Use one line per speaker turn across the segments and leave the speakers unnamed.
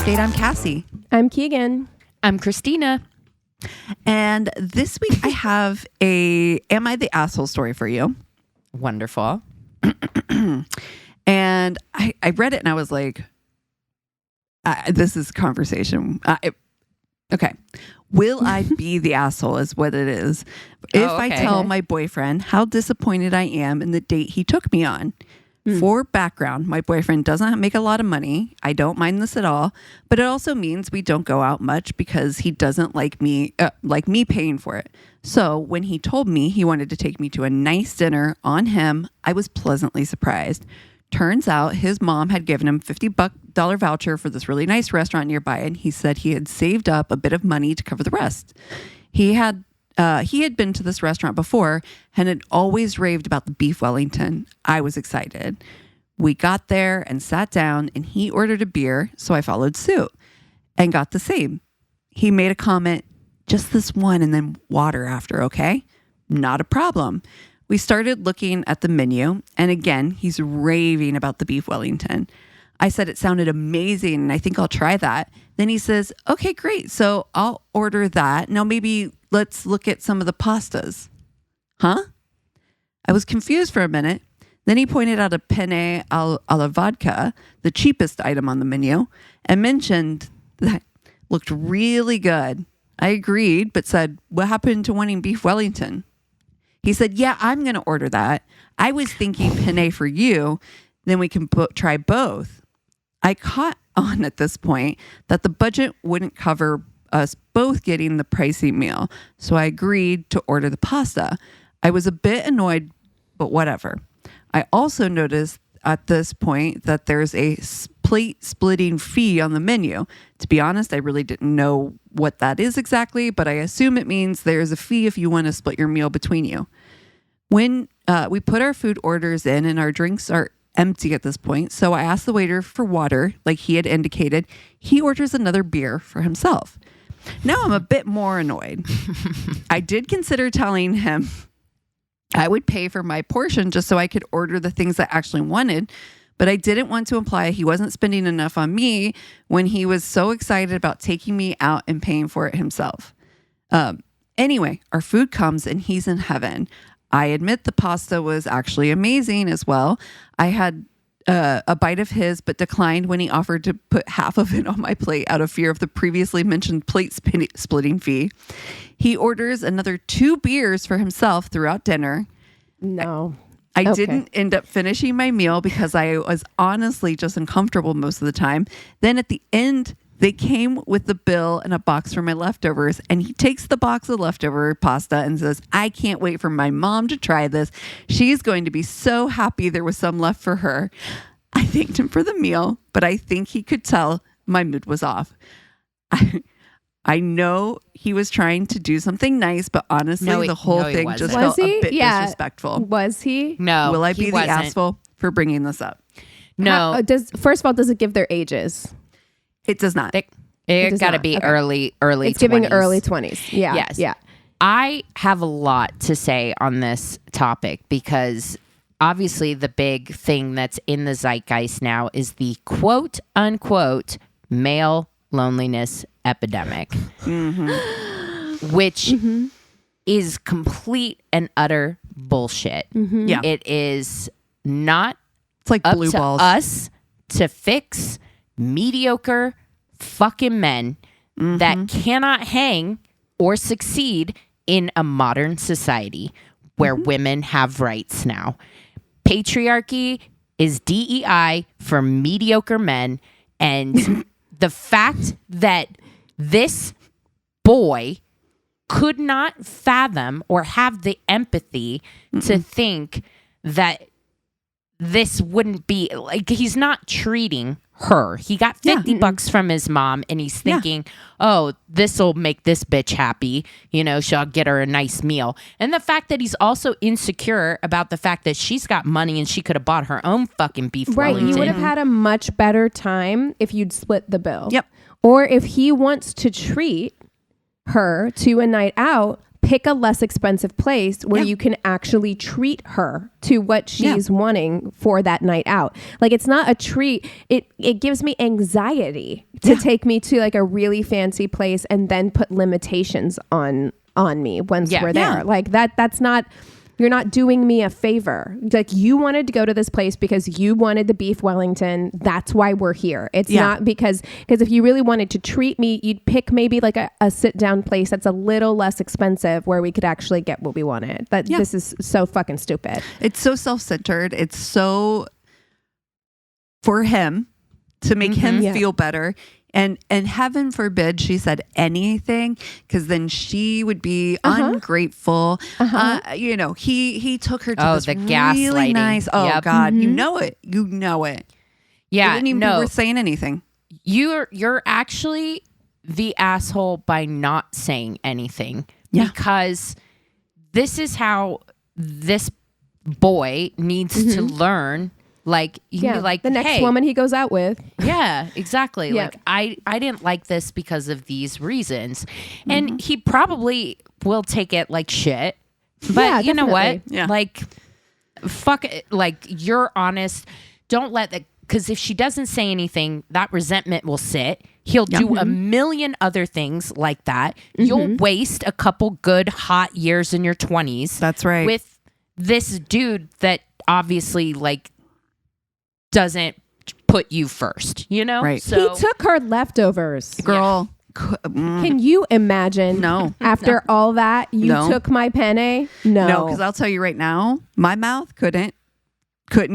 Update. I'm Cassie.
I'm Keegan.
I'm Christina.
And this week I have a Am I the Asshole story for you.
Wonderful.
And I read it and I was like, this is conversation. Okay. Will I be the asshole is what it is. If I tell my boyfriend how disappointed I am in the date he took me on. For background, my boyfriend doesn't make a lot of money. I don't mind this at all, but it also means we don't go out much because he doesn't like me paying for it. So when he told me he wanted to take me to a nice dinner on him, I was pleasantly surprised. Turns out his mom had given him $50 voucher for this really nice restaurant nearby, and he said he had saved up a bit of money to cover the rest. He had been to this restaurant before and had always raved about the beef Wellington. I was excited. We got there and sat down, and he ordered a beer, so I followed suit and got the same. He made a comment, just this one and then water after, okay? Not a problem. We started looking at the menu, and again, he's raving about the beef Wellington. I said it sounded amazing, and I think I'll try that. Then he says, okay, great. So I'll order that. Now maybe let's look at some of the pastas. Huh? I was confused for a minute. Then he pointed out a penne alla vodka, the cheapest item on the menu, and mentioned that looked really good. I agreed, but said, what happened to wanting beef Wellington? He said, yeah, I'm going to order that. I was thinking penne for you. Then we can try both. I caught on at this point that the budget wouldn't cover us both getting the pricey meal, so I agreed to order the pasta. I was a bit annoyed, but whatever. I also noticed at this point that there's a plate splitting fee on the menu. To be honest, I really didn't know what that is exactly, but I assume it means there's a fee if you want to split your meal between you. When we put our food orders in and our drinks are empty at this point, so I asked the waiter for water, like he had indicated. He orders another beer for himself. Now I'm a bit more annoyed. I did consider telling him I would pay for my portion just so I could order the things I actually wanted, but I didn't want to imply he wasn't spending enough on me when he was so excited about taking me out and paying for it himself. Anyway, our food comes and he's in heaven. I admit the pasta was actually amazing as well. I had a bite of his, but declined when he offered to put half of it on my plate out of fear of the previously mentioned plate splitting fee. He orders another 2 beers for himself throughout dinner.
No.
I didn't end up finishing my meal because I was honestly just uncomfortable most of the time. Then at the end, they came with the bill and a box for my leftovers, and he takes the box of leftover pasta and says, I can't wait for my mom to try this. She's going to be so happy there was some left for her. I thanked him for the meal, but I think he could tell my mood was off. I know he was trying to do something nice, but honestly, the whole thing just felt a bit disrespectful.
Was he?
No.
Will I be the asshole for bringing this up?
No.
First of all, does it give their ages?
It does not.
It got to be early
It's
20s.
giving early 20s. Yeah.
Yes.
Yeah.
I have a lot to say on this topic because obviously the big thing that's in the zeitgeist now is the quote unquote male loneliness epidemic, which is complete and utter bullshit.
Yeah.
It is not
It's like
up
blue
to
balls.
us to fix mediocre fucking men that cannot hang or succeed in a modern society where women have rights now. Patriarchy is DEI for mediocre men, and the fact that this boy could not fathom or have the empathy to think that this wouldn't be like, he's not treating her. He got $50 from his mom, and he's thinking, oh, this will make this bitch happy. You know, she'll get her a nice meal. And the fact that he's also insecure about the fact that she's got money and she could have bought her own fucking beef Wellington.
Right. You would have had a much better time if you'd split the bill.
Yep.
Or if he wants to treat her to a night out, pick a less expensive place where you can actually treat her to what she's wanting for that night out. Like, it's not a treat. It gives me anxiety to take me to like a really fancy place and then put limitations on me once we're there. Like that's not, you're not doing me a favor. Like, you wanted to go to this place because you wanted the beef Wellington. That's why we're here. It's not because if you really wanted to treat me, you'd pick maybe like a sit down place that's a little less expensive where we could actually get what we wanted. This is so fucking stupid.
It's so self-centered. It's so for him to make him feel better. And heaven forbid she said anything, because then she would be ungrateful. You know, he took her to this
the
really
gaslighting.
nice. Oh God, you know it. You know it.
Yeah,
it didn't even be worth saying anything.
You're actually the asshole by not saying anything, because this is how this boy needs to learn. Like, you can be like,
the next woman he goes out with.
Yeah, exactly. Like, I didn't like this because of these reasons. And he probably will take it like shit. But you know what?
Yeah.
Like, fuck it. Like, you're honest. Don't let that, because if she doesn't say anything, that resentment will sit. He'll do a million other things like that. You'll waste a couple good hot years in your 20s.
That's right.
With this dude that obviously, like, doesn't put you first, you know?
Right.
So he took her leftovers.
Girl.
Can you imagine?
No.
After all that, you took my penne?
No, because I'll tell you right now, my mouth couldn't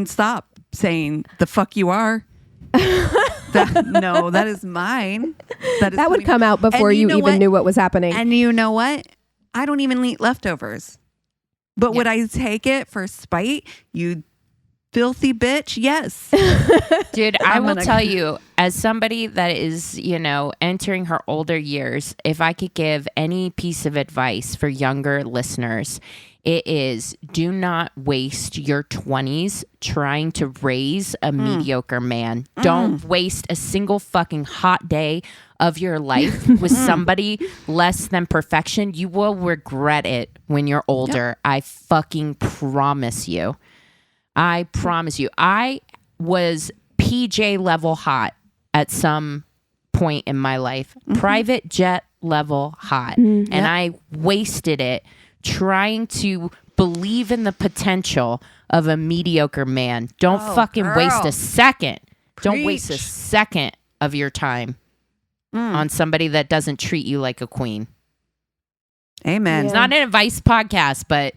stop saying the fuck you are. That is mine. That
would come out before you even knew what was happening.
And you know what? I don't even eat leftovers. But would I take it for spite? You filthy bitch? Yes.
Dude, I will tell you, as somebody that is, you know, entering her older years, if I could give any piece of advice for younger listeners, it is, do not waste your 20s trying to raise a mediocre man. Don't waste a single fucking hot day of your life with somebody less than perfection. You will regret it when you're older. I fucking promise you. I promise you. I was PJ level hot at some point in my life. Private jet level hot. And I wasted it trying to believe in the potential of a mediocre man. Don't waste a second. Don't waste a second of your time on somebody that doesn't treat you like a queen.
Amen.
It's not an advice podcast, but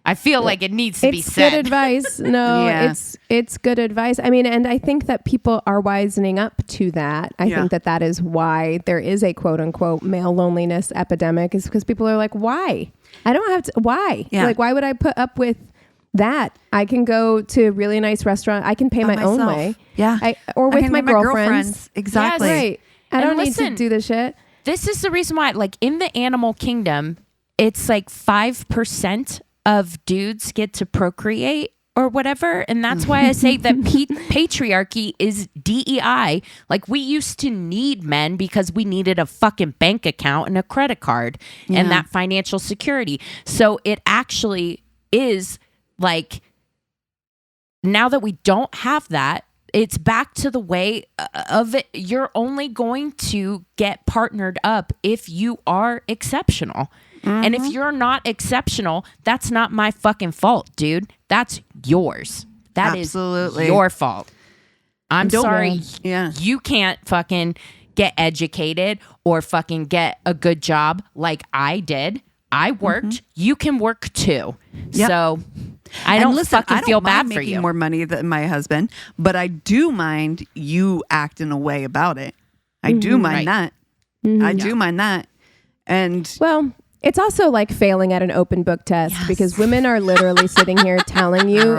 I feel like it needs to be said.
It's good advice. No, it's good advice. I mean, and I think that people are wisening up to that. I think that is why there is a quote unquote male loneliness epidemic, is because people are like, why? I don't have to. Why?
Yeah.
Like, why would I put up with that? I can go to a really nice restaurant. I can pay my own way.
Yeah.
Or with my girlfriends.
Exactly.
Yes. Right. I don't need to do this shit.
This is the reason why, like, in the animal kingdom, it's like 5% of dudes get to procreate or whatever. And that's why I say that patriarchy is DEI. Like, we used to need men because we needed a fucking bank account and a credit card and that financial security. So it actually is like, now that we don't have that, it's back to the way of it. You're only going to get partnered up if you are exceptional. And if you're not exceptional, that's not my fucking fault, dude. That's yours. That
Absolutely.
is your fault. I'm sorry.
Yeah.
You can't fucking get educated or fucking get a good job like I did. I worked. You can work too.
Yep.
So I don't feel bad for you.
Making more money than my husband, but I do mind you acting a way about it. I do mind that. I do mind that. And
well, it's also like failing at an open book test, because women are literally sitting here telling you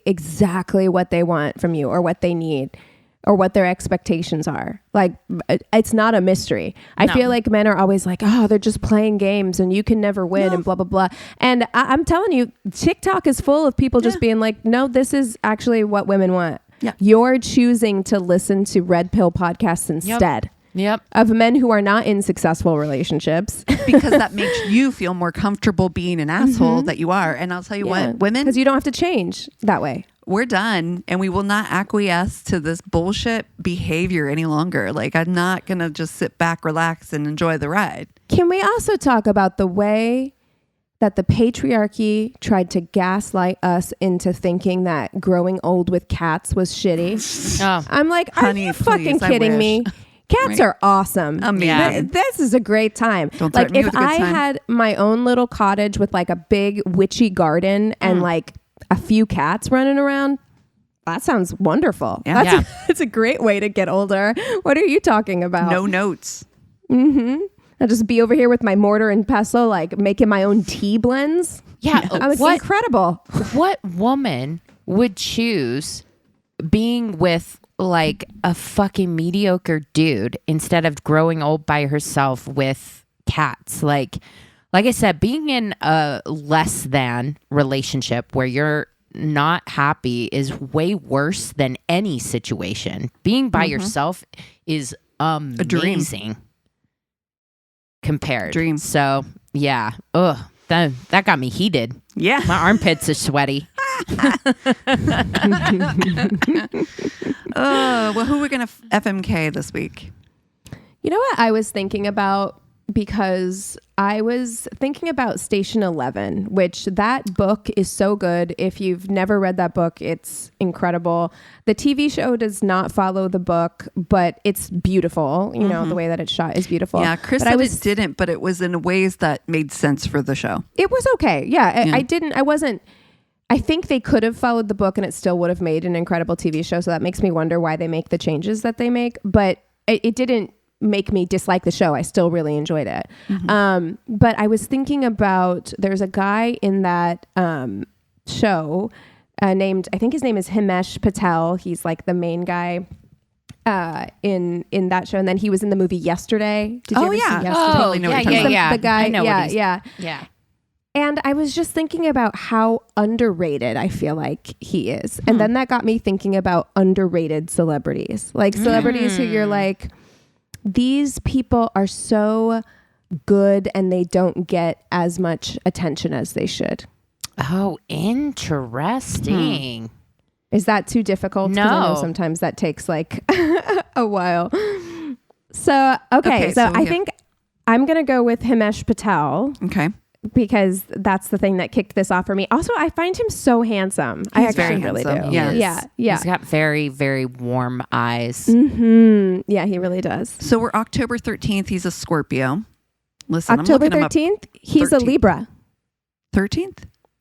exactly what they want from you or what they need or what their expectations are. Like, it's not a mystery. I feel like men are always like, oh, they're just playing games and you can never win and blah, blah, blah. And I'm telling you, TikTok is full of people just being like, no, this is actually what women want. Yeah. You're choosing to listen to red pill podcasts instead.
Yep.
Of men who are not in successful relationships.
Because that makes you feel more comfortable being an asshole that you are. And I'll tell you what, women,
because you don't have to change that way.
We're done, and we will not acquiesce to this bullshit behavior any longer. Like, I'm not going to just sit back, relax, and enjoy the ride.
Can we also talk about the way that the patriarchy tried to gaslight us into thinking that growing old with cats was shitty?
Oh.
I'm like,
Honey,
are you
please,
fucking kidding me? Cats are awesome.
Amazing.
This is a great time.
Don't
like,
threaten me
if
with a good
I
time.
had my own little cottage with like a big witchy garden and like a few cats running around, that sounds wonderful.
Yeah.
That's a great way to get older. What are you talking about?
No notes.
I'll just be over here with my mortar and pestle, like making my own tea blends.
Yeah.
I was incredible.
What woman would choose being with like a fucking mediocre dude instead of growing old by herself with cats? Like I said, being in a less than relationship where you're not happy is way worse than any situation. Being by yourself is amazing compared.
Dream.
So yeah. Ugh. That got me heated.
Yeah.
My armpits are sweaty.
Well, who are we going to FMK this week?
You know what I was thinking about? Because I was thinking about Station 11, which that book is so good. If you've never read that book, it's incredible. The TV show does not follow the book, but it's beautiful. You know, the way that it's shot is beautiful.
Yeah, Chris said it didn't, but it was in ways that made sense for the show.
It was okay. Yeah, I think they could have followed the book and it still would have made an incredible TV show. So that makes me wonder why they make the changes that they make. But it didn't make me dislike the show. I still really enjoyed it. But I was thinking about, there's a guy in that show named, I think his name is Himesh Patel. He's like the main guy in that show. And then he was in the movie Yesterday. Did you ever see Yesterday?
Totally know what you're talking about.
The guy.
I know
yeah.
Yeah.
And I was just thinking about how underrated I feel like he is. And then that got me thinking about underrated celebrities. Like celebrities who you're like, these people are so good and they don't get as much attention as they should.
Oh, interesting.
Is that too difficult?
No.
'Cause I know sometimes that takes like a while. So, okay. So I think I'm going to go with Himesh Patel.
Okay.
Because that's the thing that kicked this off for me. Also, I find him so handsome. I actually really do.
Yes.
Yeah.
He's got very, very warm eyes.
Yeah, he really does.
So we're October 13th. He's a Scorpio. Listen,
October
I'm looking
13th, he's
13th.
a Libra.
13th?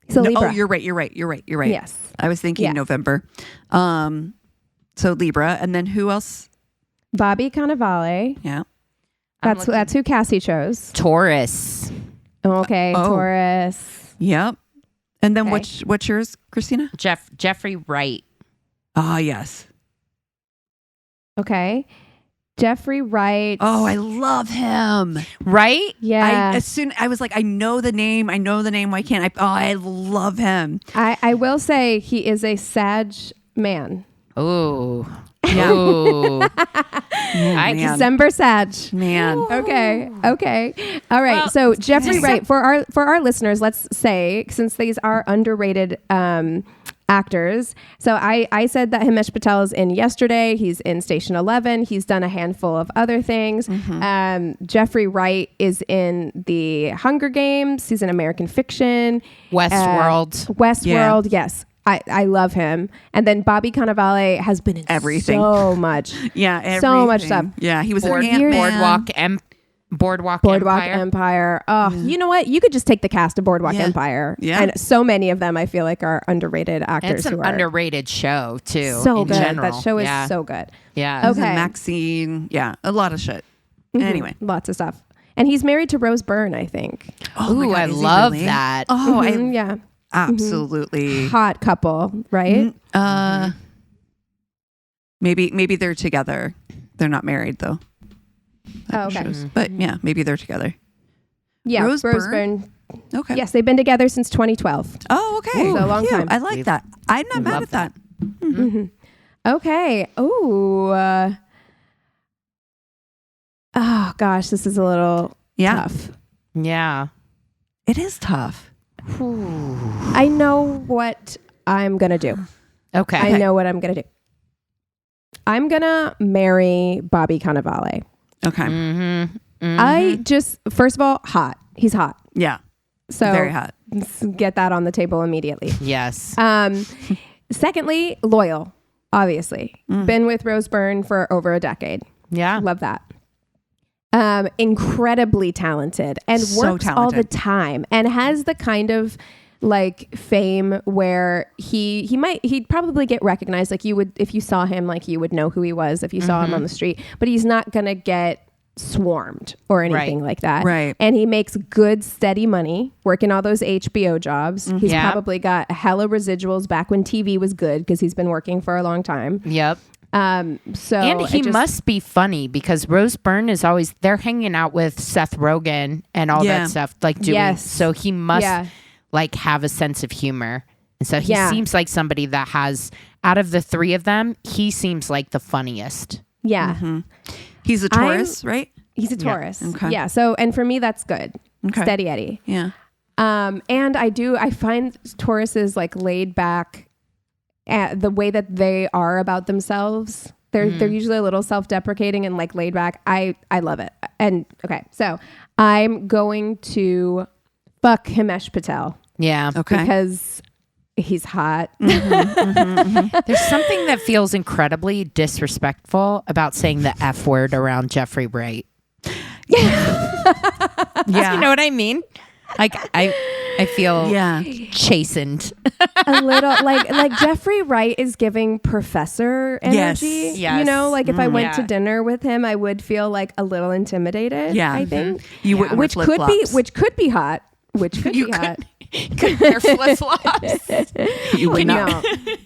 He's a Libra.
Oh, you're right.
Yes.
I was thinking November. So Libra. And then who else?
Bobby Cannavale.
Yeah.
That's who Cassie chose.
Taurus.
Okay, Taurus.
Yep. And then what's yours, Christina?
Jeffrey Wright.
Ah, yes.
Okay. Jeffrey Wright.
Oh, I love him.
Right?
Yeah.
I was like, I know the name. Why can't I? Oh, I love him.
I will say he is a Sag man.
Oh.
Yeah.
Ooh.
December Sag.
Man.
Okay. All right.
Well,
so Jeffrey Wright, for our listeners, let's say, since these are underrated actors. So I said that Himesh Patel is in Yesterday. He's in Station 11. He's done a handful of other things. Jeffrey Wright is in the Hunger Games. He's in American Fiction.
Westworld.
Yes. I love him. And then Bobby Cannavale has been in
everything.
So much.
Yeah, everything.
So much stuff.
Yeah, he was in Ant-Man.
Boardwalk
Empire. Oh, you know what? You could just take the cast of Boardwalk Empire.
Yeah.
And so many of them I feel like are underrated actors.
It's an underrated show too.
So
in
good.
General.
That show is so good.
Yeah.
Okay.
Maxine. Yeah, a lot of shit. Anyway.
Lots of stuff. And he's married to Rose Byrne, I think.
Oh my
Ooh,
God,
I
is he
love
really?
that.
Oh,
yeah.
Absolutely.
Hot couple, right?
Maybe they're together. They're not married though.
Oh, okay.
But yeah, maybe they're together.
Yeah,
Rose
Byrne.
Okay.
Yes, they've been together since 2012.
Oh, okay.
So a long time.
I like that. I'm not mad at that.
Okay. Oh, Oh gosh, this is a little tough.
Yeah.
It is tough.
I know what I'm going to do.
Okay.
I know what I'm going to do. I'm going to marry Bobby Cannavale.
Okay.
Mm-hmm. Mm-hmm.
I just, first of all, hot. He's hot.
Yeah.
So
very hot.
Get that on the table immediately.
Yes.
Secondly, loyal, obviously. Been with Rose Byrne for over a decade.
Yeah.
Love that. Incredibly talented and works all the time and has the kind of like fame where he'd probably get recognized. Like you would, if you saw him, like you would know who he was if you saw him on the street, but he's not going to get swarmed or anything like that.
Right.
And he makes good, steady money working all those HBO jobs. He's probably got hella residuals back when TV was good because he's been working for a long time.
Yep.
So
and he must be funny because Rose Byrne is always they're hanging out with Seth Rogen and all that stuff, like doing. So he must like have a sense of humor, and so he seems like somebody that has out of the three of them, he seems like the funniest.
Yeah,
he's a Taurus, right?
He's a Taurus.
Yeah. Okay.
Yeah. So and for me, that's good. Okay. Steady Eddie.
Yeah.
And I find Tauruses like laid back. The way that they are about themselves, they're usually a little self-deprecating and like laid back. I love it. And okay, so I'm going to fuck Himesh Patel.
Yeah.
Okay.
Because he's hot.
There's something that feels incredibly disrespectful about saying the F word around Jeffrey Wright.
Yeah.
You know what I mean? Like I feel chastened.
A little like Jeffrey Wright is giving professor energy.
Yes.
You know, like if I went to dinner with him, I would feel like a little intimidated.
Yeah.
I think.
You would
which could be hot. Which could be hot.
Could wear flip-flops.
You would not.
No.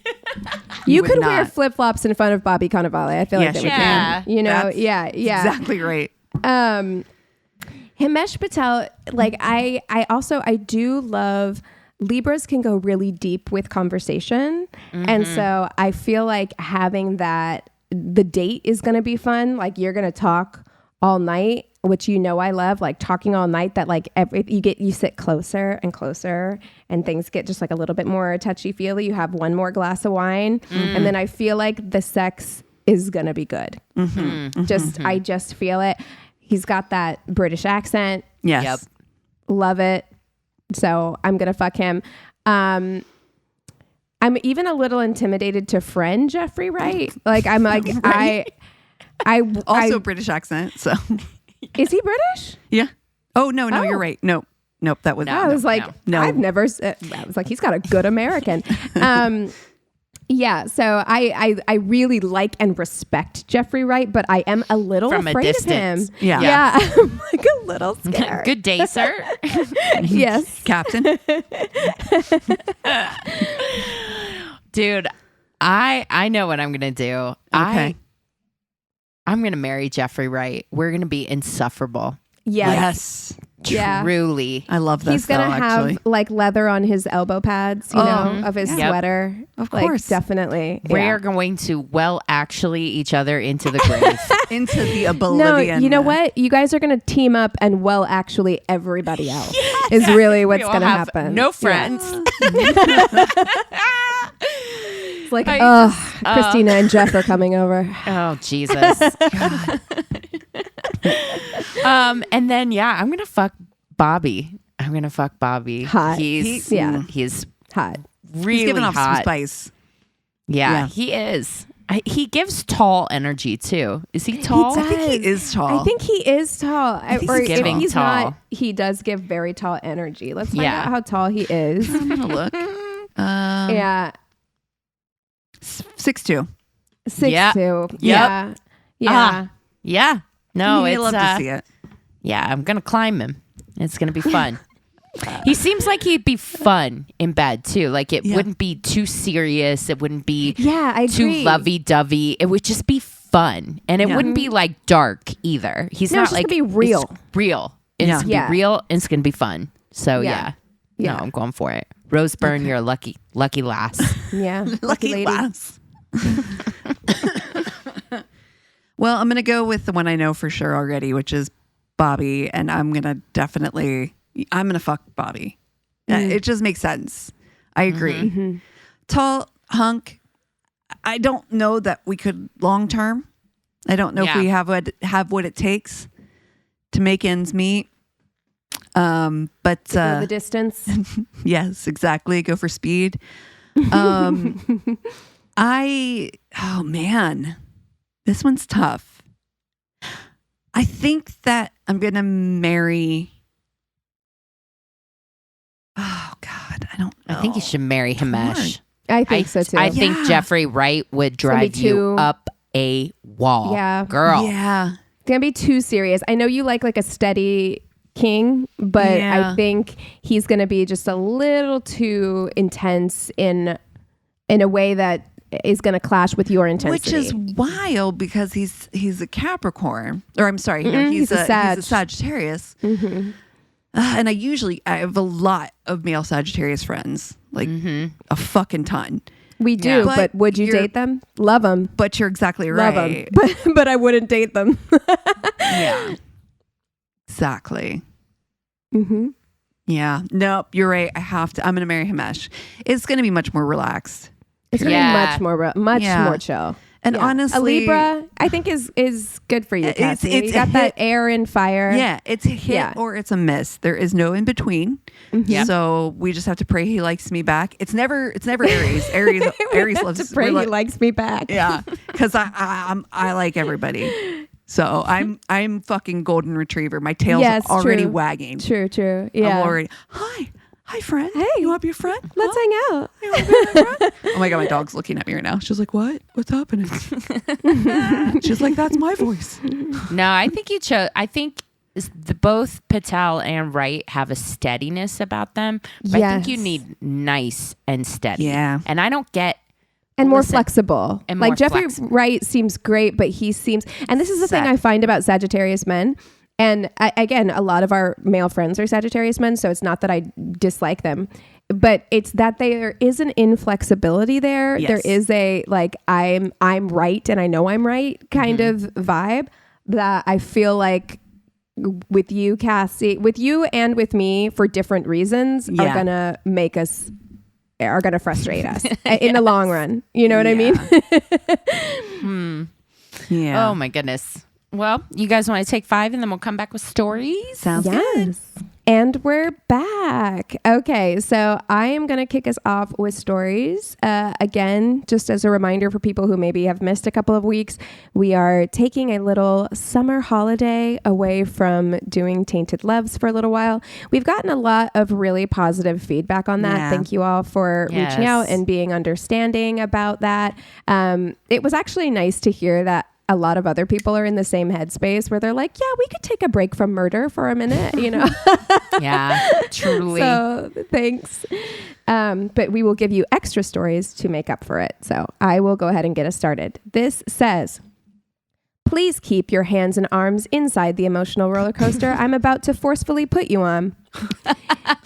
You could wear flip-flops in front of Bobby Cannavale. I feel like that would can. You know,
That's exactly right.
Himesh Patel, like I do love Libras can go really deep with conversation. And so I feel like having that, the date is going to be fun. Like you're going to talk all night, which you know I love, like talking all night, that like you sit closer and closer and things get just like a little bit more touchy-feely. You have one more glass of wine and then I feel like the sex is going to be good. I just feel it. He's got that British accent.
Yes. Yep.
Love it. So I'm going to fuck him. I'm even a little intimidated to friend Jeffrey Wright. Like I'm like, right? I
British accent. So
is he British?
Yeah. Oh, no, you're right. Nope. That was
I was like, I've never, I was like, he's got a good American. Yeah, so I really like and respect Jeffrey Wright, but I am a little afraid of him. Yeah. I'm like a little scared.
Good day, sir.
Yes,
Captain.
Dude, I know what I'm gonna do.
Okay.
I'm gonna marry Jeffrey Wright. We're gonna be insufferable.
Yes.
Truly.
I love this.
He's going to have like leather on his elbow pads, you know, of his sweater.
Of course.
Definitely.
We are going to actually each other into the grave.
Into the oblivion.
No, you know what? You guys are going to team up and actually everybody else is really what's going to happen.
No friends.
It's like, Christina and Jeff are coming over.
Oh, Jesus. And then I'm gonna fuck Bobby.
Hot.
He's
hot.
Really
he's giving
hot.
off some spice.
Yeah, he is. He gives tall energy too. Is he tall?
I think he is tall.
I think he is tall.
He's giving
if he's
tall.
Not, he does give very tall energy. Let's find out how tall he is.
I'm gonna look. 6'2".
6'2".
Yep.
Yeah.
No,
I love to see it.
Yeah, I'm gonna climb him. It's gonna be fun. He seems like he'd be fun in bed too. Like it wouldn't be too serious. It wouldn't be too lovey-dovey. It would just be fun, and it wouldn't be like dark either. He's not like
gonna be real.
It's real. It's gonna be real, and it's gonna be fun. So no, I'm going for it. Rose Byrne, you're a lucky lass.
Yeah,
lucky
lady.
lass. Well, I'm going to go with the one I know for sure already, which is Bobby. And I'm going to fuck Bobby. It just makes sense. I agree. Mm-hmm. Tall hunk. I don't know that we could long term. I don't know if we have what it takes to make ends meet. But
go the distance.
Yes, exactly. Go for speed. Oh man, this one's tough. I think that I'm gonna marry. Oh God, I don't know.
I think you should marry Himesh.
I think so too.
I think Jeffrey Wright would drive you up a wall.
Yeah,
girl.
Yeah,
it's gonna be too serious. I know you like a steady king, but I think he's gonna be just a little too intense in a way that is going to clash with your intensity.
Which is wild because he's a Capricorn. Or I'm sorry, he's a Sagittarius. Mm-hmm. And I have a lot of male Sagittarius friends. Like a fucking ton.
We do, but would you date them? Love them.
But you're exactly right.
Love them. But I wouldn't date them.
Yeah. Exactly.
Mm-hmm.
Yeah. Nope, you're right. I'm going to marry Himesh. It's going to be much more relaxed.
It's going to be much more chill.
And honestly,
a Libra, I think is good for you, Cassie. You got that air and fire.
Yeah, it's a hit or it's a miss. There is no in between. Mm-hmm. Yep. So we just have to pray he likes me back. It's never Aries. Aries loves
to pray he likes me back.
Yeah, because I like everybody. So I'm fucking golden retriever. My tail's already wagging.
True. Yeah.
I'm already Hi, friend. Hey, you want to be a friend?
Let's hang out.
You want to be my friend? Oh my God, my dog's looking at me right now. She's like, "What? What's happening?" She's like, "That's my voice."
No, I think you chose. I think both Patel and Wright have a steadiness about them. But I think you need nice and steady.
Yeah,
and I don't get.
And more flexible. And like Jeffrey Wright seems great, but he seems. And this is the thing I find about Sagittarius men. And again, a lot of our male friends are Sagittarius men, so it's not that I dislike them, but it's that there is an inflexibility there. Yes. There is a I'm right and I know I'm right kind of vibe that I feel like with you, Cassie, with you and with me for different reasons are gonna frustrate us in the long run. You know what I mean?
Yeah.
Oh my goodness. Well, you guys want to take 5 and then we'll come back with stories?
Sounds good.
And we're back. Okay, so I am going to kick us off with stories. Again, just as a reminder for people who maybe have missed a couple of weeks, we are taking a little summer holiday away from doing Tainted Loves for a little while. We've gotten a lot of really positive feedback on that. Yeah. Thank you all for reaching out and being understanding about that. It was actually nice to hear that a lot of other people are in the same headspace where they're like, yeah, we could take a break from murder for a minute, you know?
Yeah, truly.
So thanks. But we will give you extra stories to make up for it. So I will go ahead and get us started. This says, please keep your hands and arms inside the emotional roller coaster I'm about to forcefully put you on.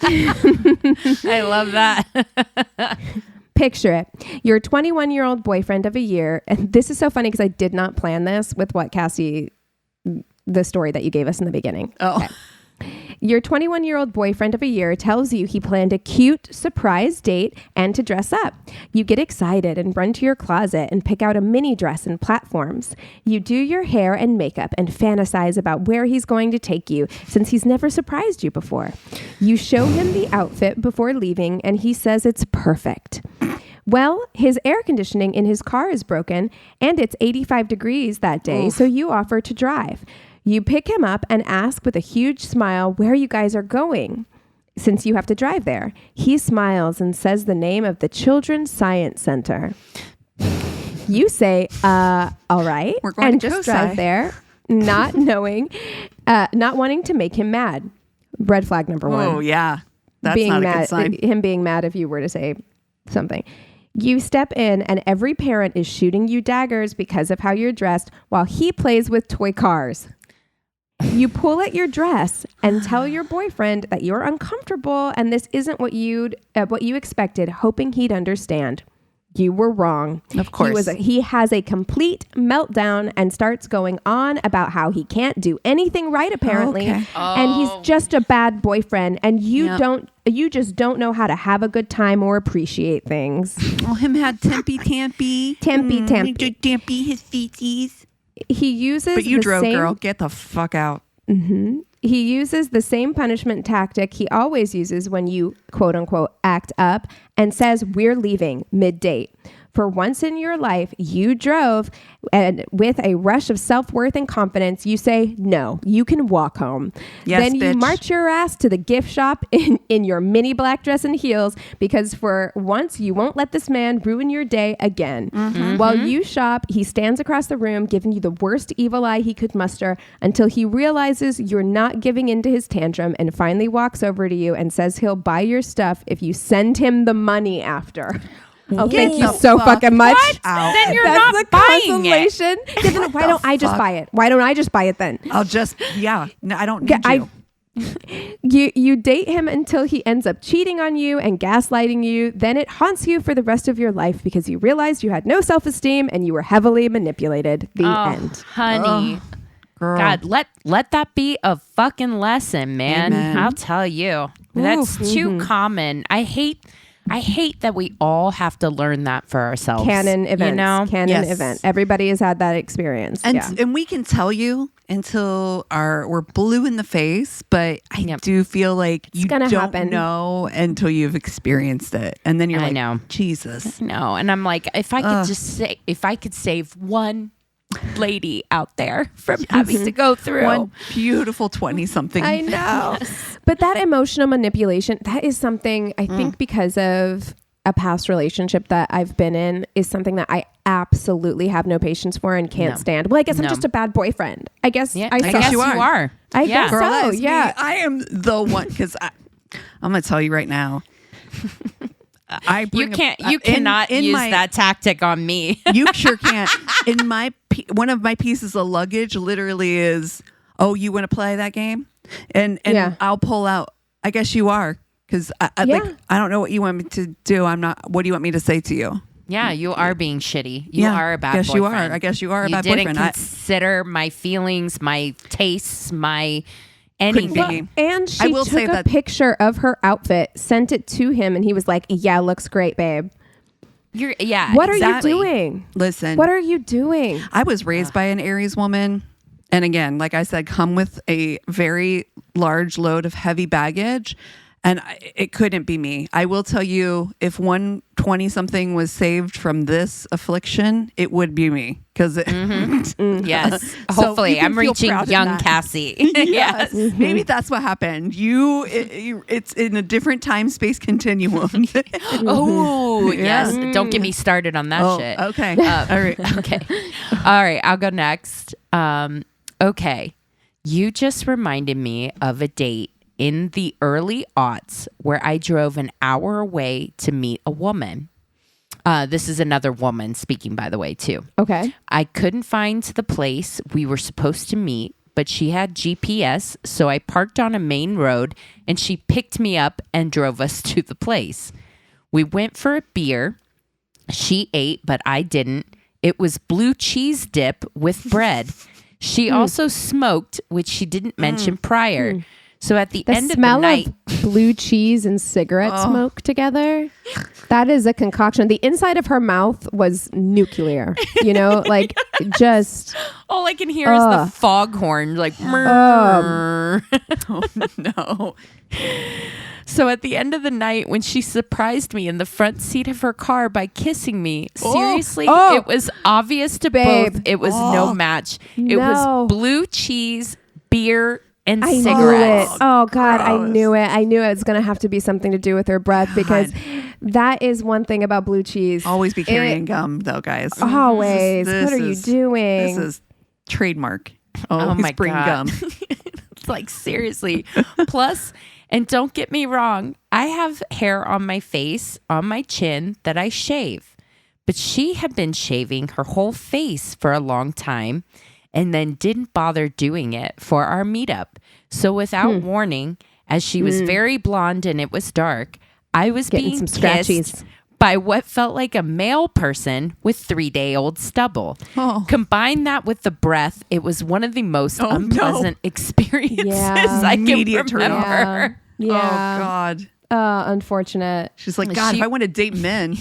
I love that.
Picture it. Your 21-year-old boyfriend of a year, and this is so funny because I did not plan this with what Cassie, the story that you gave us in the beginning.
Oh.
Okay. Your 21-year-old boyfriend of a year tells you he planned a cute surprise date and to dress up. You get excited and run to your closet and pick out a mini dress and platforms. You do your hair and makeup and fantasize about where he's going to take you since he's never surprised you before. You show him the outfit before leaving and he says it's perfect. Well, his air conditioning in his car is broken and it's 85 degrees that day, so you offer to drive. You pick him up and ask with a huge smile where you guys are going, since you have to drive there. He smiles and says the name of the Children's Science Center. You say, all right, and just drive there, not knowing, not wanting to make him mad. Red flag number 1.
Oh, yeah. That's not a good sign.
Him being mad if you were to say something. You step in and every parent is shooting you daggers because of how you're dressed while he plays with toy cars. You pull at your dress and tell your boyfriend that you're uncomfortable and this isn't what you expected, hoping he'd understand. You were wrong.
Of course.
He has a complete meltdown and starts going on about how he can't do anything right, apparently.
Okay.
And he's just a bad boyfriend. And you just don't know how to have a good time or appreciate things.
Oh, him had Tampy.
Tampy.
His feeties.
He uses
But you drove, girl. Get the fuck out.
Mm-hmm. He uses the same punishment tactic he always uses when you, quote unquote, act up and says, we're leaving mid-date. For once in your life, you drove, and with a rush of self-worth and confidence, you say, no, you can walk home.
Yes,
then you
bitch.
march your ass to the gift shop in your mini black dress and heels, because for once you won't let this man ruin your day again.
Mm-hmm.
While you shop, he stands across the room giving you the worst evil eye he could muster until he realizes you're not giving in to his tantrum and finally walks over to you and says he'll buy your stuff if you send him the money after. Oh, thank you so fucking much.
Then you're
That's
not
the
buying
consolation. Yeah, then why don't I just buy it? Why don't I just buy it then?
I'll just, no, I don't need you.
You date him until he ends up cheating on you and gaslighting you. Then it haunts you for the rest of your life because you realized you had no self-esteem and you were heavily manipulated. The end.
Honey.
Girl.
God, let that be a fucking lesson, man.
Amen.
I'll tell you. That's too common. I hate that we all have to learn that for ourselves.
Canon events.
You know?
Canon event. Everybody has had that experience.
And we can tell you until we're blue in the face, but I do feel like you don't know until you've experienced it. And then you're like,
know.
Jesus.
No. And I'm like, if I could save one lady out there from having to go through
one beautiful 20-something.
I know. But that emotional manipulation, that is something I think because of a past relationship that I've been in is something that I absolutely have no patience for and can't stand. Well, I guess I'm just a bad boyfriend. I guess
I guess you are.
I guess
Girl,
so.
Yeah. I am the one because I'm going to tell you right now.
You cannot use that tactic on me.
You sure can't. In one of my pieces of luggage literally is, oh, you want to play that game? And I'll pull out, I guess you are. Because I don't know what you want me to do. What do you want me to say to you?
Yeah, you are being shitty. You are a bad boyfriend.
I guess you are a bad
boyfriend.
You
didn't consider my feelings, my tastes, my anything.
And she took a picture of her outfit, sent it to him, and he was like, yeah, looks great, babe. What are you doing?
Listen.
What are you doing?
I was raised by an Aries woman. And again, like I said, come with a very large load of heavy baggage. And it couldn't be me. I will tell you, if 120-something was saved from this affliction, it would be me. Because
yes, hopefully, I'm reaching young Cassie.
Yes, maybe that's what happened. It's in a different time space continuum.
Oh, yes. Don't get me started on that shit.
Okay.
All right. Okay. All right. I'll go next. Okay. You just reminded me of a date in the early aughts where I drove an hour away to meet a woman. This is another woman speaking, by the way, too.
Okay.
I couldn't find the place we were supposed to meet, but she had GPS, so I parked on a main road and she picked me up and drove us to the place. We went for a beer. She ate, but I didn't. It was blue cheese dip with bread. She also smoked, which she didn't mention prior. So at the end of the night,
of blue cheese and cigarette smoke together, that is a concoction. The inside of her mouth was nuclear, like just.
All I can hear is the foghorn, like.
Oh no.
So at the end of the night, when she surprised me in the front seat of her car by kissing me, seriously, it was obvious to both. It was no match. It was blue cheese, beer, and cigarettes.
Oh God, gross. I knew it. I knew it was going to have to be something to do with her breath because that is one thing about blue cheese.
Always be carrying gum, though, guys.
Always. What are you doing?
This is trademark. Always bring gum.
It's like seriously. Plus, and don't get me wrong, I have hair on my face, on my chin that I shave, but she had been shaving her whole face for a long time. And then didn't bother doing it for our meetup. So without warning, as she was very blonde and it was dark, I was
getting
being
some scratchies
kissed by what felt like a male person with 3-day-old stubble. Combine that with the breath. It was one of the most unpleasant experiences I can remember.
Yeah.
Oh, God.
Unfortunate.
She's like, God, if I want to date men,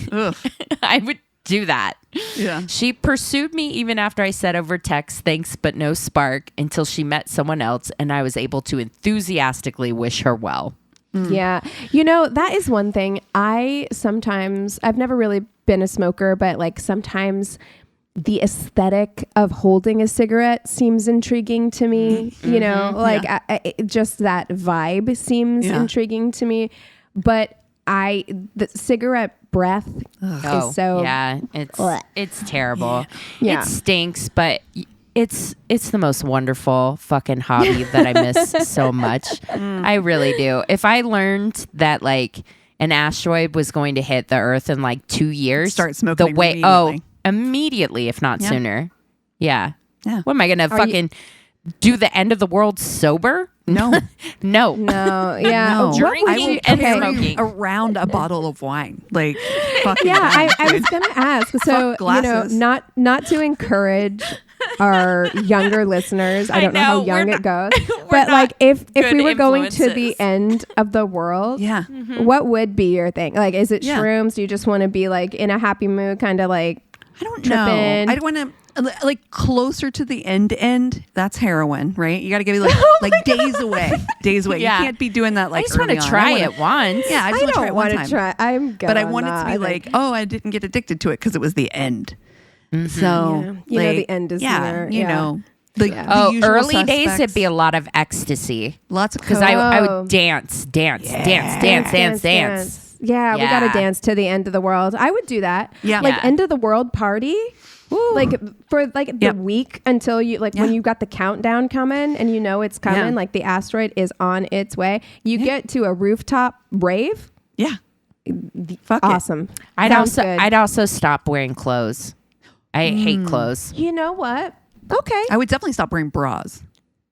I would do that.
Yeah.
She pursued me even after I said over text, thanks, but no spark, until she met someone else and I was able to enthusiastically wish her well.
Yeah. That is one thing. I've never really been a smoker, but like sometimes the aesthetic of holding a cigarette seems intriguing to me. Just that vibe seems intriguing to me. But the cigarette breath is so...
Yeah, it's terrible.
Yeah.
It stinks, but... It's the most wonderful fucking hobby that I miss so much. I really do. If I learned that like an asteroid was going to hit the Earth in like 2 years,
start smoking immediately.
Immediately, if not sooner. Yeah. What am I gonna do the end of the world sober?
No.
Yeah.
No.
Drinking and smoking
around a bottle of wine. Like, fucking
I was gonna ask. So not to encourage our younger listeners. I don't know how young it goes, but like if we were going to the end of the world, what would be your thing? Like, is it shrooms? Do you just want to be like in a happy mood, kind of like?
I don't know. I don't want to. Like closer to the end, that's heroin, right? You got to give me like days away. Yeah. You can't be doing that like.
I just want to try it once.
Yeah, I just want to try it one time.
I'm good.
But I want it to be like, I didn't get addicted to it because it was the end. Mm-hmm. So
the end is there.
You know. The
early
suspects.
days it'd be a lot of ecstasy.
Lots of
because I would dance.
Yeah, we got to dance to the end of the world. I would do that.
Yeah.
End of the world party. Ooh. Like for the week until you when you got the countdown coming and it's coming, like the asteroid is on its way. You get to a rooftop rave.
Yeah.
Fuck awesome.
I'd also stop wearing clothes. I hate clothes.
You know what? Okay.
I would definitely stop wearing bras.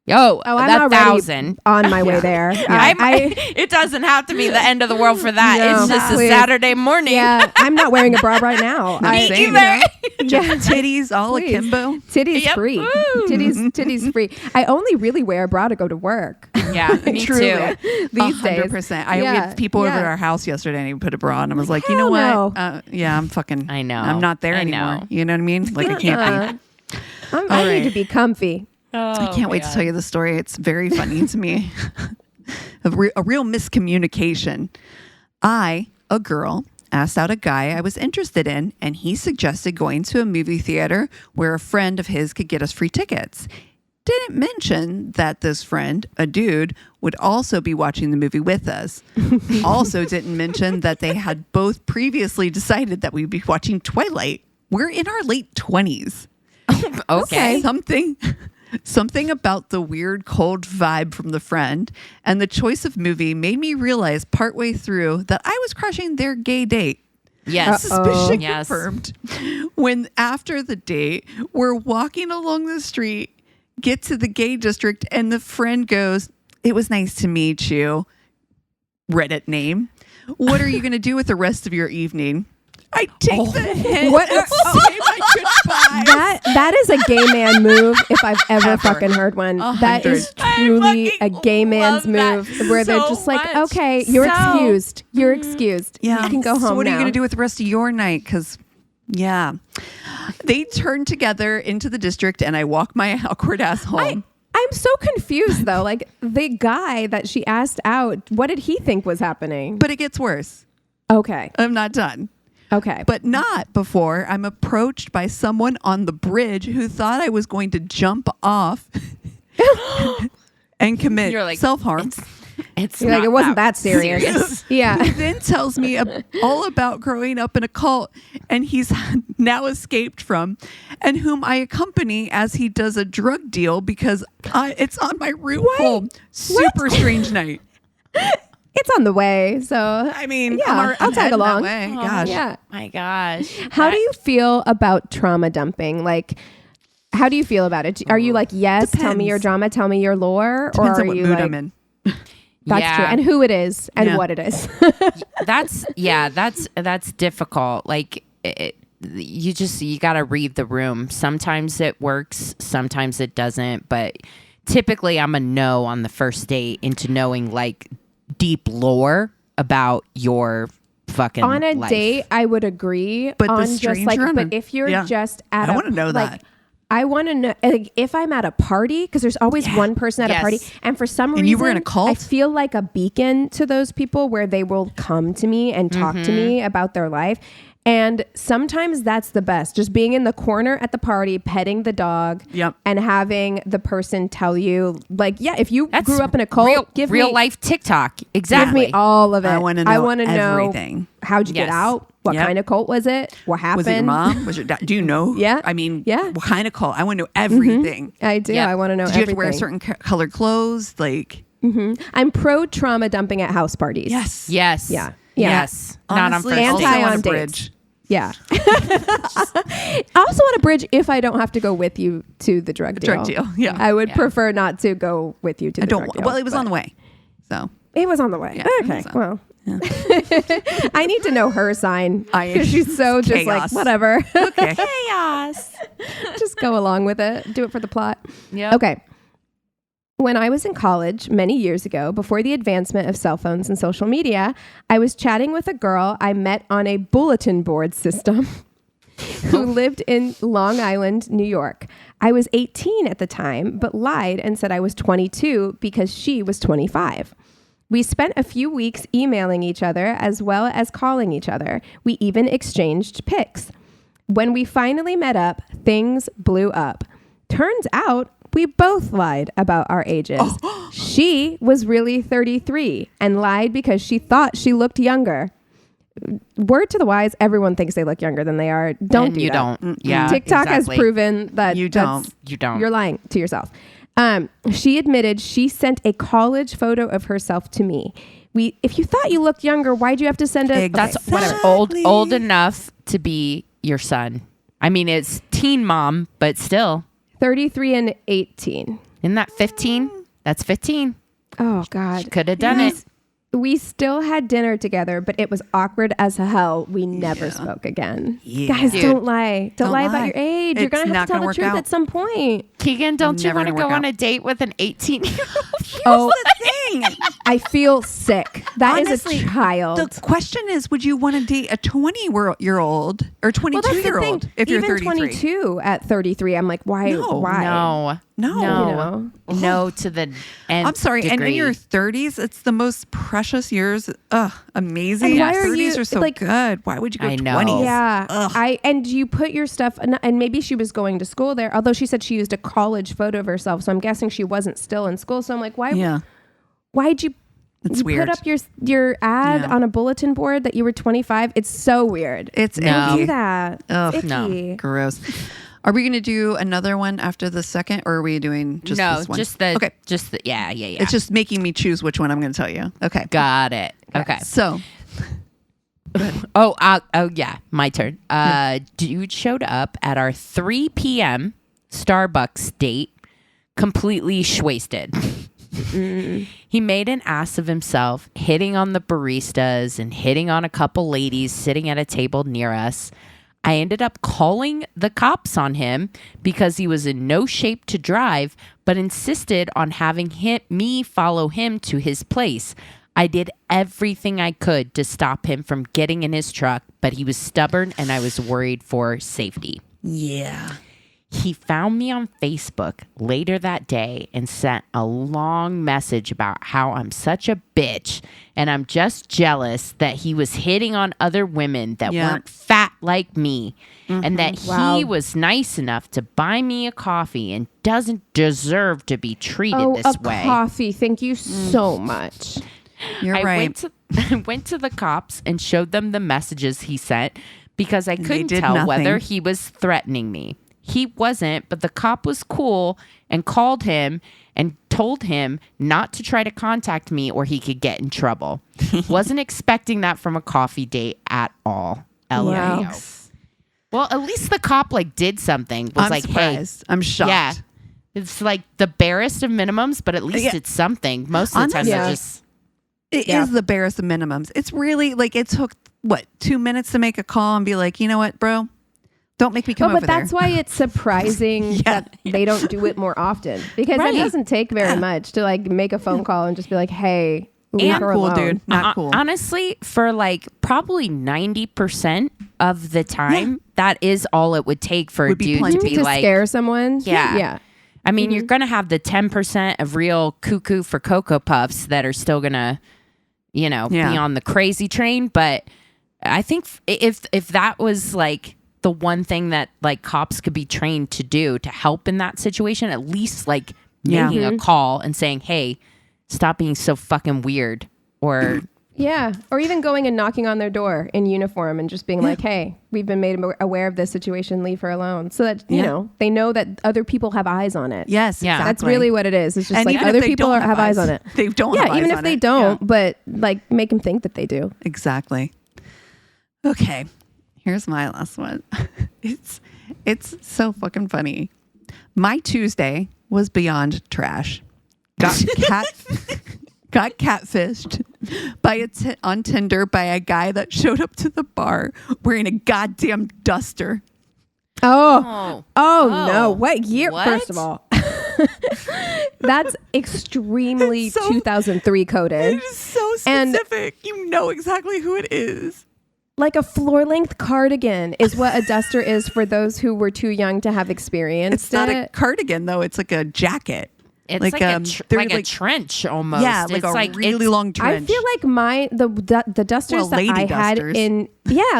I'm already
1,000 on my way there.
It doesn't have to be the end of the world for that.
No,
it's just a Saturday morning.
Yeah, I'm not wearing a bra right now.
Me either.
Titties all akimbo.
Titties free. Titties free. I only really wear a bra to go to work.
Yeah, me too.
These
100%.
days.
I had people over at our house yesterday and he put a bra on. I was like, you know what? I'm fucking.
I know.
I'm not there anymore. You know what I mean? Like I can't be.
I need to be comfy.
I can't wait to tell you the story. It's very funny to me. A real miscommunication. A girl, asked out a guy I was interested in, and he suggested going to a movie theater where a friend of his could get us free tickets. Didn't mention that this friend, a dude, would also be watching the movie with us. Also didn't mention that they had both previously decided that we'd be watching Twilight. We're in our late 20s.
Okay.
Something about the weird cold vibe from the friend and the choice of movie made me realize partway through that I was crushing their gay date.
Yes.
Suspicion confirmed. When after the date, we're walking along the street, get to the gay district, and the friend goes, "It was nice to meet you." Reddit name. What are you going to do with the rest of your evening? I take the hint.
What?
Say my goodbyes.
That is a gay man move if I've ever fucking heard one.
100.
That is truly a gay man's move where they're just like, okay, you're excused. You're excused.
Yeah.
You can go home
So what
now.
are you going to do with the rest of your night? Because, they turned together into the district and I walk my awkward ass home.
I'm so confused though. Like the guy that she asked out, what did he think was happening?
But it gets worse.
Okay.
I'm not done.
Okay.
But not before I'm approached by someone on the bridge who thought I was going to jump off and commit self-harm.
It's
it wasn't that serious. Yeah.
He then tells me all about growing up in a cult and he's now escaped from, and whom I accompany as he does a drug deal because it's on my route home. Super strange night.
It's on the way, so
I mean,
I'll tag along.
Gosh,
yeah,
my gosh.
How do you feel about trauma dumping? Like, how do you feel about it? Are you like, yes,
Depends.
tell me your drama, tell me your lore,
Depends
or
on what
are you
mood
like,
I'm in.
That's true. And who it is and what it is.
That's difficult. Like you got to read the room. Sometimes it works, sometimes it doesn't, but typically I'm a no on the first date into knowing like deep lore about your fucking
on a
life.
Date, I would agree.
But
on
the
just like,
stranger,
but if you're just at
I want to know
like,
that.
I want to know like, if I'm at a party, because there's always one person at a party, and for some reason,
you were in a cult?
I feel like a beacon to those people where they will come to me and talk to me about their life. And sometimes that's the best. Just being in the corner at the party, petting the dog, and having the person tell you, like, if you grew up in a cult, give
real
me
life TikTok. Exactly.
Give me all of it.
I want to know everything.
How'd you get out? What kind of cult was it? What happened?
Was it your mom? Was your dad? Do you know? I mean, what kind of cult? I want to know everything.
I do. I want to know everything.
Did you have to wear certain colored clothes? Like,
I'm pro trauma dumping at house parties.
Yes.
Yes. Honestly,
not on first
anti
dates.
on dates. Yeah. I also want a bridge if I don't have to go with you to the drug deal.
Yeah.
I would prefer not to go with you to the drug deal.
Well, it was on the way. So
it was on the way.
Yeah,
okay.
so.
Well. Yeah. I need to know her sign because she's so just like whatever.
Okay.
Chaos.
Just go along with it. Do it for the plot.
Yeah.
Okay. When I was in college many years ago, before the advancement of cell phones and social media, I was chatting with a girl I met on a bulletin board system who lived in Long Island, New York. I was 18 at the time, but lied and said I was 22 because she was 25. We spent a few weeks emailing each other as well as calling each other. We even exchanged pics. When we finally met up, things blew up. Turns out we both lied about our ages. She was really 33 and lied because she thought she looked younger. Word to the wise, everyone thinks they look younger than they are. Don't do that.
Don't. Yeah.
TikTok has proven that
you don't.
You're lying to yourself. She admitted she sent a college photo of herself to me. If you thought you looked younger, why'd you have to send a...
That's whatever. Old enough to be your son. I mean, it's teen mom, but still.
33 and 18.
Isn't that 15? That's 15.
Oh, God.
Could have done it.
We still had dinner together, but it was awkward as hell. We never spoke again. Guys, don't lie. Don't lie about your age. You're going to have to tell the truth at some point.
Keegan, don't you want to go on a date with an 18-year-old?
Oh,
the thing.
I feel sick. That
Honestly,
is a child.
The question is, would you want to date a 20-year-old or 22-year-old if you're 33?
Even 22 at 33, I'm like, why?
No. No to the end.
I'm sorry.
degree.
And in your 30s, it's the most precious years. Amazing.
And why are
30s
you,
are so
like,
good. Why would you go
I know.
20s?
Yeah. And you put your stuff, and maybe she was going to school there, although she said she used a college photo of herself. So I'm guessing she wasn't still in school. So I'm like, why? Yeah. Why'd you
weird.
Put up your ad on a bulletin board that you were 25? It's so weird.
It's
Don't do that.
Ugh,
it's icky.
No. Gross. Are we going to do another one after the second, or are we doing just this one?
Just the yeah.
It's just making me choose which one I'm going to tell you. Okay.
Got it. Okay.
So.
Yeah, my turn. Dude showed up at our 3 p.m. Starbucks date, completely wasted. He made an ass of himself, hitting on the baristas and hitting on a couple ladies sitting at a table near us. I ended up calling the cops on him because he was in no shape to drive, but insisted on having me follow him to his place. I did everything I could to stop him from getting in his truck, but he was stubborn and I was worried for safety.
Yeah.
He found me on Facebook later that day and sent a long message about how I'm such a bitch and I'm just jealous that he was hitting on other women that weren't fat like me, and that he was nice enough to buy me a coffee and doesn't deserve to be treated this way.
Coffee. Thank you so much.
You're right.
I went to the cops and showed them the messages he sent because I couldn't tell whether he was threatening me. He wasn't, but the cop was cool and called him and told him not to try to contact me or he could get in trouble. Wasn't expecting that from a coffee date at all. LMAO. Wow. Well, at least the cop did something. Was
I'm surprised. I'm shocked. Yeah.
It's like the barest of minimums, but at least it's something. Most of the time they're just...
It is the barest of minimums. It's really like it took 2 minutes to make a call and be like, you know what, bro, don't make me come over there.
But that's why it's surprising that they don't do it more often, because it doesn't take very much to like make a phone call and just be like, hey, leave her alone.
Dude. Not cool.
Honestly, for like probably 90% of the time, that is all it would take for a dude to be like
scare someone.
Yeah. I mean, you're going to have the 10% of real cuckoo for Cocoa Puffs that are still going to, be on the crazy train. But I think if that was like the one thing that like cops could be trained to do to help in that situation, at least like making a call and saying, hey, stop being so fucking weird, or
or even going and knocking on their door in uniform and just being like, hey, we've been made aware of this situation, leave her alone, so that you know they know that other people have eyes on it.
Exactly.
That's really what it is. It's just like other people have eyes on it.
They don't have eyes
even if they don't, but like make them think that they do.
Exactly. Okay, here's my last one. It's so fucking funny. My Tuesday was beyond trash. Got catfished on Tinder by a guy that showed up to the bar wearing a goddamn duster.
Oh no! What year? What? First of all, that's extremely 2003 coded.
It is so specific. And you know exactly who it is.
Like a floor-length cardigan is what a duster is for those who were too young to have experienced.
It's not a cardigan though; it's like a jacket.
It's like a trench almost.
Yeah, like
it's
a really long trench.
I feel like the dusters that I had in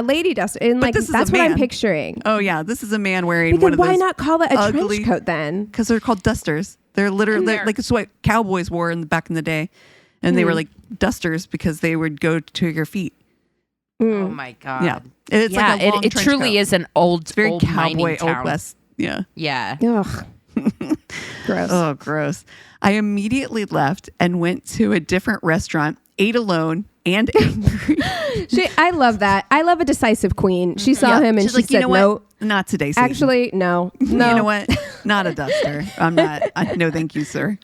lady duster. And like that's what I'm picturing.
Oh yeah, this is a man wearing
because
one of those.
Why not call it a trench coat then?
Because they're called dusters. They're literally like it's what cowboys wore back in the day, and they were like dusters because they would go to your feet.
Oh my god!
Yeah, it's like a long
it truly
coat.
Is an old,
it's very
old
cowboy,
town.
old west. Yeah.
Ugh. Gross.
Oh, gross. I immediately left and went to a different restaurant, ate alone and angry.
I love that. I love a decisive queen. She saw him and she
like,
said, no.
Not today, Satan.
Actually, no.
You know what? Not a duster. I'm not. No, thank you, sir.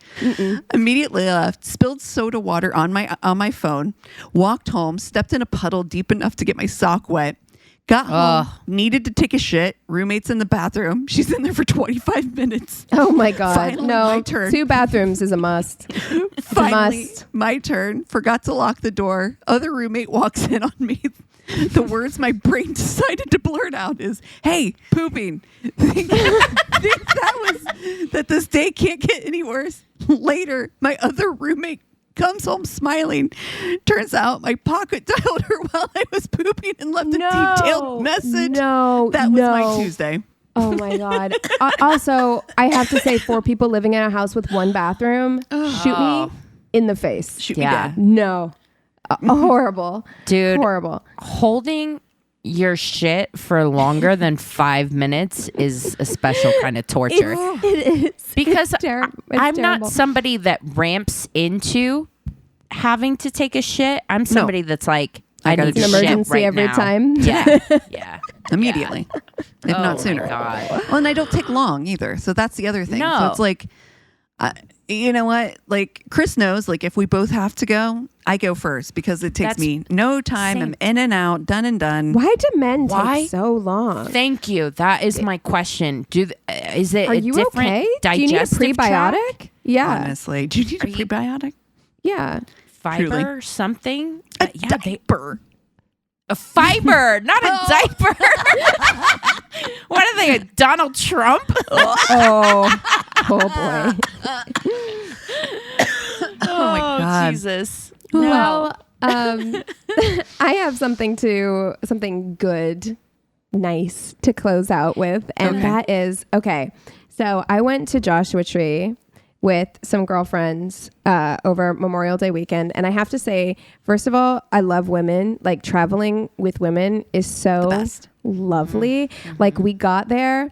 Immediately left, spilled soda water on my phone, walked home, stepped in a puddle deep enough to get my sock wet. Got home, needed to take a shit. Roommate's in the bathroom. She's in there for 25 minutes.
Oh my God.
Finally, my turn.
2 bathrooms is a must.
Finally, my turn. Forgot to lock the door. Other roommate walks in on me. The words my brain decided to blurt out is, hey, pooping. Think that this day can't get any worse. Later, my other roommate comes home smiling. Turns out my pocket dialed her while I was pooping and left a detailed message. That was my Tuesday.
Oh my God. Also, I have to say, 4 people living in a house with 1 bathroom, shoot me in the face.
Shoot me dead.
No. Horrible.
Dude.
Horrible.
Holding your shit for longer than 5 minutes is a special kind of torture.
It is.
Because
I'm
not somebody that ramps into having to take a shit. I'm somebody that's like, I need
an emergency
right
every
now.
time.
Yeah.
Immediately. If not sooner. Well, and I don't take long either. So that's the other thing.
No.
So it's like, you know what? Like Chris knows, like if we both have to go, I go first because it takes me no time.
Same.
I'm in and out, done and done.
Why do men take so long?
Thank you. That is my question. Is it
Are you
different
okay? Do you need a
digestive
prebiotic?
tract?
Yeah.
Honestly. Do you need a prebiotic?
Yeah.
Fiber or something?
Diaper.
A fiber, not a diaper. What are they, Donald Trump?
Oh boy.
Oh my God.
Jesus.
No.
Well, I have something good, nice to close out with. And that is, so I went to Joshua Tree with some girlfriends over Memorial Day weekend. And I have to say, first of all, I love women. Like traveling with women is so lovely. Mm-hmm. Like we got there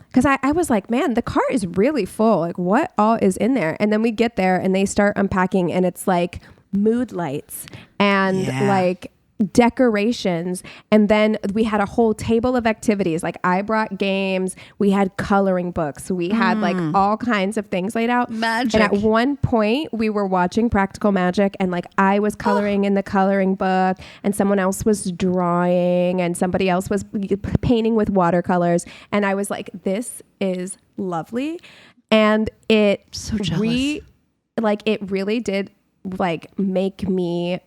because I was like, man, the car is really full. Like what all is in there? And then we get there and they start unpacking and it's like mood lights and like decorations, and then we had a whole table of activities. Like I brought games, we had coloring books, we had like all kinds of things laid out.
Magic.
And at one point we were watching Practical Magic, and like I was coloring in the coloring book, and someone else was drawing, and somebody else was painting with watercolors, and I was like, this is lovely. And it
so jealous.
It really did like make me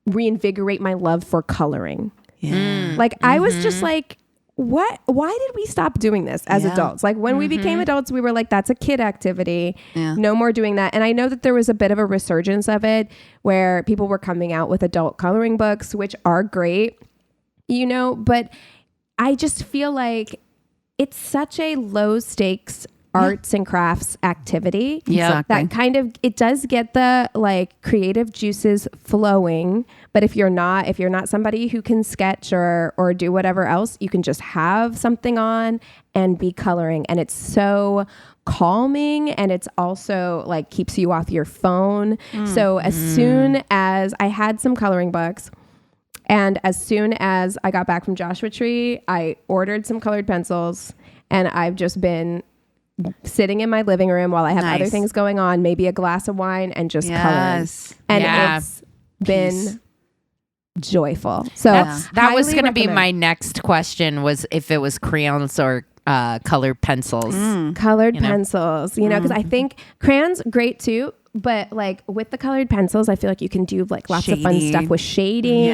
reinvigorate my love for coloring.
Yeah.
Like I was just like, why did we stop doing this as adults? Like when we became adults, we were like, that's a kid activity. Yeah. No more doing that. And I know that there was a bit of a resurgence of it where people were coming out with adult coloring books, which are great, but I just feel like it's such a low stakes arts and crafts activity.
Yeah. Exactly.
That kind of, it does get the like creative juices flowing. But if you're not somebody who can sketch or do whatever else, you can just have something on and be coloring. And it's so calming, and it's also like keeps you off your phone. So as soon as I had some coloring books, and as soon as I got back from Joshua Tree, I ordered some colored pencils, and I've just been sitting in my living room while I have other things going on, maybe a glass of wine, and just coloring. And it's been joyful. So
that was going to be my next question, was if it was crayons or colored pencils.
Colored pencils, because I think crayons, great too. But like with the colored pencils, I feel like you can do like lots of fun stuff with shading,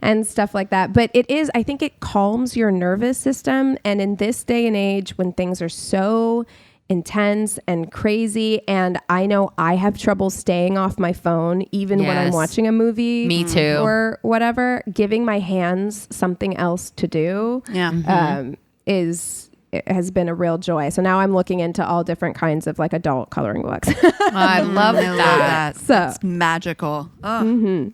and stuff like that. But I think it calms your nervous system. And in this day and age, when things are so intense and crazy, and I know I have trouble staying off my phone, even when I'm watching a movie.
Me too.
Or whatever, giving my hands something else to do it has been a real joy. So now I'm looking into all different kinds of like adult coloring books.
I love that.
So it's magical.
No,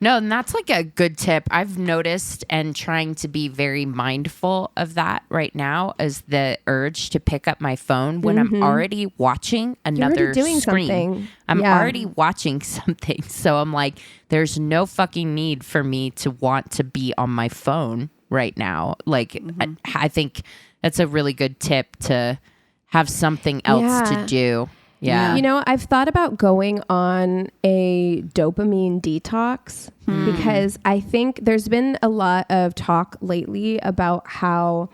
and that's like a good tip. I've noticed, and trying to be very mindful of that right now, is the urge to pick up my phone when I'm already watching another
doing
screen.
Something.
I'm already watching something. So I'm like, there's no fucking need for me to want to be on my phone right now. Like, I think that's a really good tip, to have something else to do. Yeah.
I've thought about going on a dopamine detox because I think there's been a lot of talk lately about how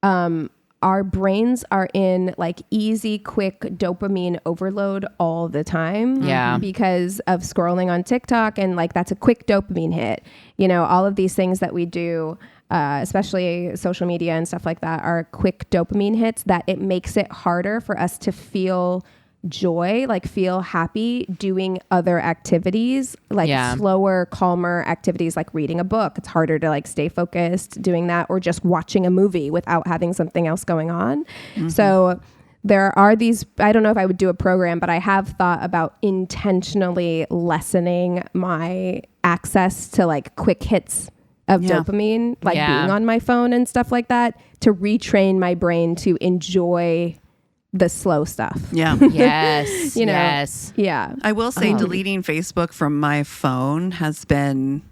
our brains are in like easy, quick dopamine overload all the time.
Yeah.
Because of scrolling on TikTok, and like that's a quick dopamine hit. All of these things that we do, especially social media and stuff like that, are quick dopamine hits that it makes it harder for us to feel joy, like feel happy doing other activities, like slower, calmer activities, like reading a book. It's harder to like stay focused doing that, or just watching a movie without having something else going on. So there are these, I don't know if I would do a program, but I have thought about intentionally lessening my access to like quick hits of dopamine, like being on my phone and stuff like that, to retrain my brain to enjoy the slow stuff.
Yeah.
Yes. Yes.
Yeah.
I will say deleting Facebook from my phone has been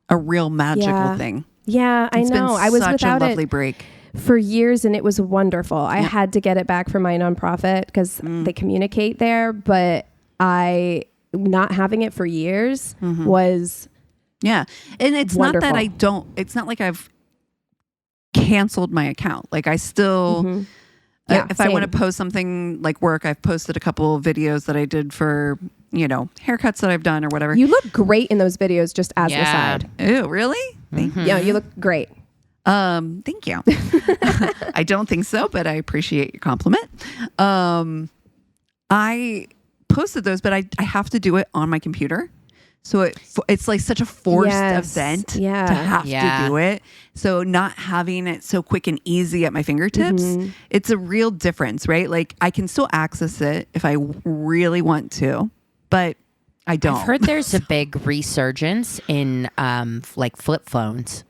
a real magical thing.
Yeah, I know. I was without
such a lovely break
for years, and it was wonderful. I had to get it back from my nonprofit because they communicate there, but not having it for years was
and it's
wonderful.
not that it's not like I've canceled my account. Like I still if I want to post something like work, I've posted a couple of videos that I did for, haircuts that I've done or whatever.
You look great in those videos, just as the side.
Ew, really? Thank you.
Yeah, you look great.
Thank you. I don't think so, but I appreciate your compliment. I posted those, but I have to do it on my computer. So it's like such a forced event to have to do it. So not having it so quick and easy at my fingertips, it's a real difference, right? Like I can still access it if I really want to, but I don't.
I've heard there's a big resurgence in like flip phones.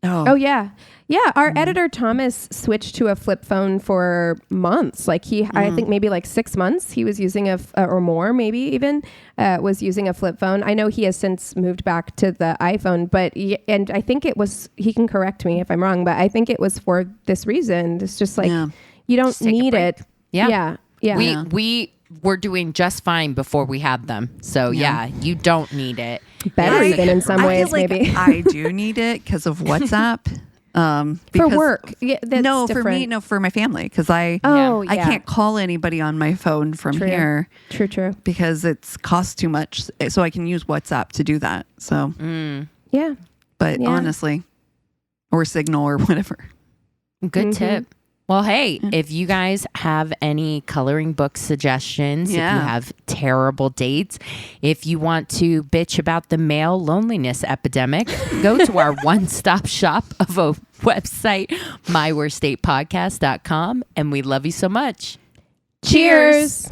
Oh yeah. Yeah, our editor Thomas switched to a flip phone for months. Like I think maybe like 6 months he was using or more, maybe even was using a flip phone. I know he has since moved back to the iPhone, and I think it was, he can correct me if I'm wrong, but I think it was for this reason. It's just like, you don't need it.
Yeah.
Yeah.
We were doing just fine before we had them. So you don't need it.
Better even in some ways,
feel like
maybe.
I do need it because of WhatsApp.
For work. Yeah, that's
no,
different.
for me, no, for my family. Because I can't call anybody on my phone from here.
True.
Because it costs too much. So I can use WhatsApp to do that. So,
yeah.
But honestly, or Signal or whatever.
Good tip. Well, hey, if you guys have any coloring book suggestions, if you have terrible dates, if you want to bitch about the male loneliness epidemic, go to our one-stop shop of a website, myworstdatepodcast.com, and we love you so much.
Cheers.